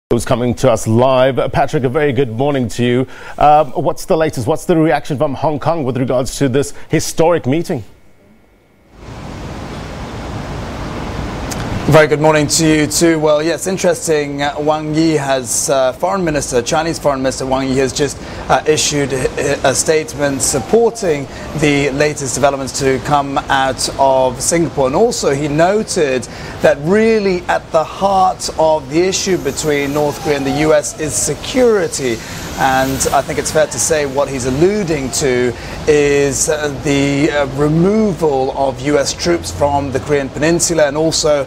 Who's coming to us live. Patrick, a very good morning to you. What's the latest? What's the reaction from Hong Kong with regards to this historic meeting? Very good morning to you too. Well, yes, interesting. Wang Yi has, Chinese Foreign Minister Wang Yi has just issued a statement supporting the latest developments to come out of Singapore. And also he noted that really at the heart of the issue between North Korea and the US is security. And I think it's fair to say what he's alluding to is the removal of US troops from the Korean Peninsula, and also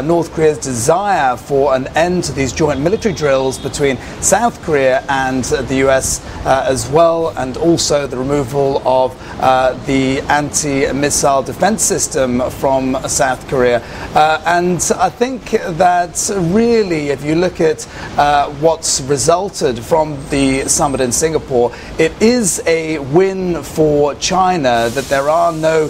North Korea's desire for an end to these joint military drills between South Korea and the US as well, and also the removal of the anti-missile defense system from South Korea. And I think that really, if you look at what's resulted from the summit in Singapore, it is a win for China that there are no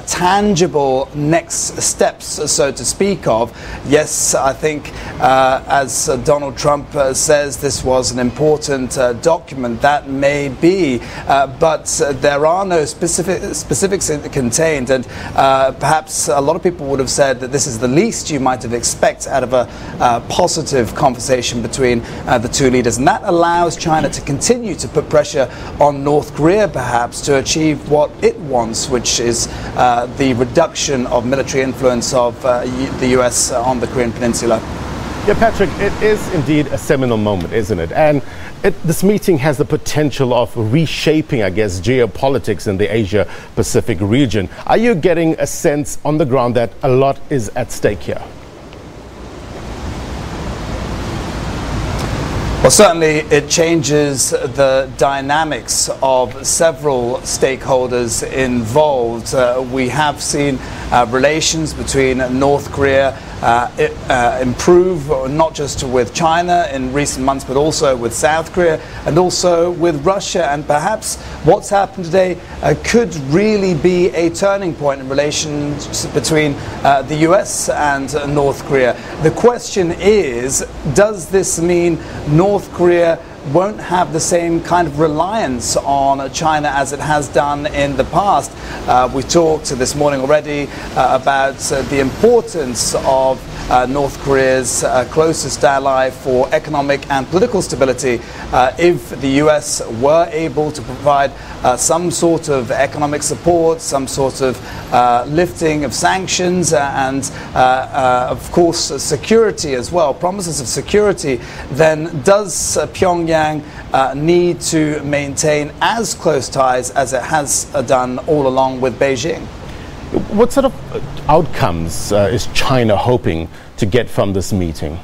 tangible next steps, so to speak of. Yes, I think as Donald Trump says, this was an important document. That may be, but there are no specifics contained, and perhaps a lot of people would have said that this is the least you might have expected out of a positive conversation between the two leaders, and that allows China to continue to put pressure on North Korea perhaps to achieve what it wants, which is the reduction of military influence of the US on the Korean Peninsula. Yeah, Patrick, it is indeed a seminal moment, isn't it? And this meeting has the potential of reshaping, I guess, geopolitics in the Asia-Pacific region. Are you getting a sense on the ground that a lot is at stake here? Well, certainly it changes the dynamics of several stakeholders involved. We have seen relations between North Korea improve, not just with China in recent months, but also with South Korea and also with Russia. And perhaps what's happened today could really be a turning point in relations between the US and North Korea. The question is, does this mean North Korea won't have the same kind of reliance on China as it has done in the past? We talked this morning already about the importance of North Korea's closest ally for economic and political stability. If the US were able to provide some sort of economic support, some sort of lifting of sanctions, and of course security as well, promises of security, then does Pyongyang need to maintain as close ties as it has done all along with Beijing? What sort of outcomes is China hoping to get from this meeting?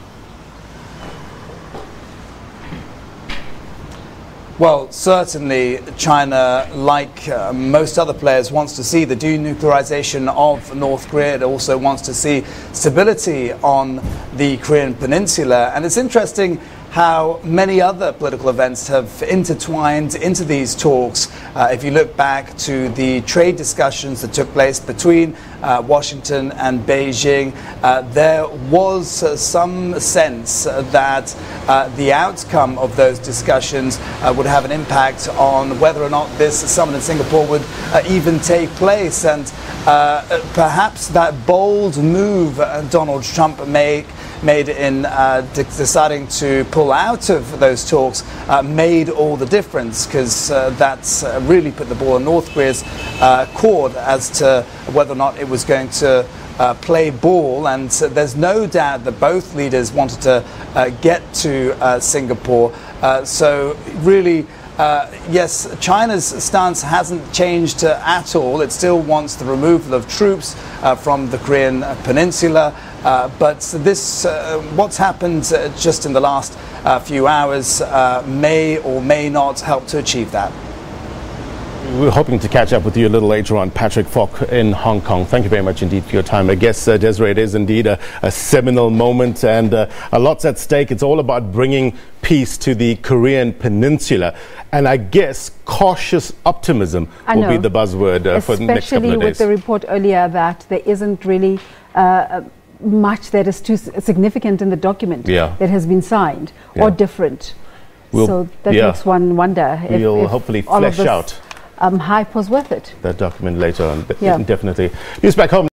Well, certainly China, like most other players, wants to see the denuclearization of North Korea. It also wants to see stability on the Korean Peninsula. And it's interesting how many other political events have intertwined into these talks. If you look back to the trade discussions that took place between Washington and Beijing, there was some sense that the outcome of those discussions would have an impact on whether or not this summit in Singapore would even take place. And perhaps that bold move Donald Trump made in deciding to pull out of those talks made all the difference, because that's really put the ball in North Korea's court as to whether or not it was going to play ball. And there's no doubt that both leaders wanted to get to Singapore. So really, yes, China's stance hasn't changed at all. It still wants the removal of troops from the Korean Peninsula. But this, what's happened just in the last few hours may or may not help to achieve that. We're hoping to catch up with you a little later on, Patrick Fok in Hong Kong. Thank you very much indeed for your time. I guess, Desiree, it is indeed a seminal moment, and a lot's at stake. It's all about bringing peace to the Korean Peninsula. And I guess cautious optimism will be the buzzword for the next couple of days. Especially with the report earlier that there isn't really much that is too significant in the document that has been signed or different. So that makes one wonder we'll if hopefully all flesh of this, out hype was worth it. that document later on. Definitely. News back home.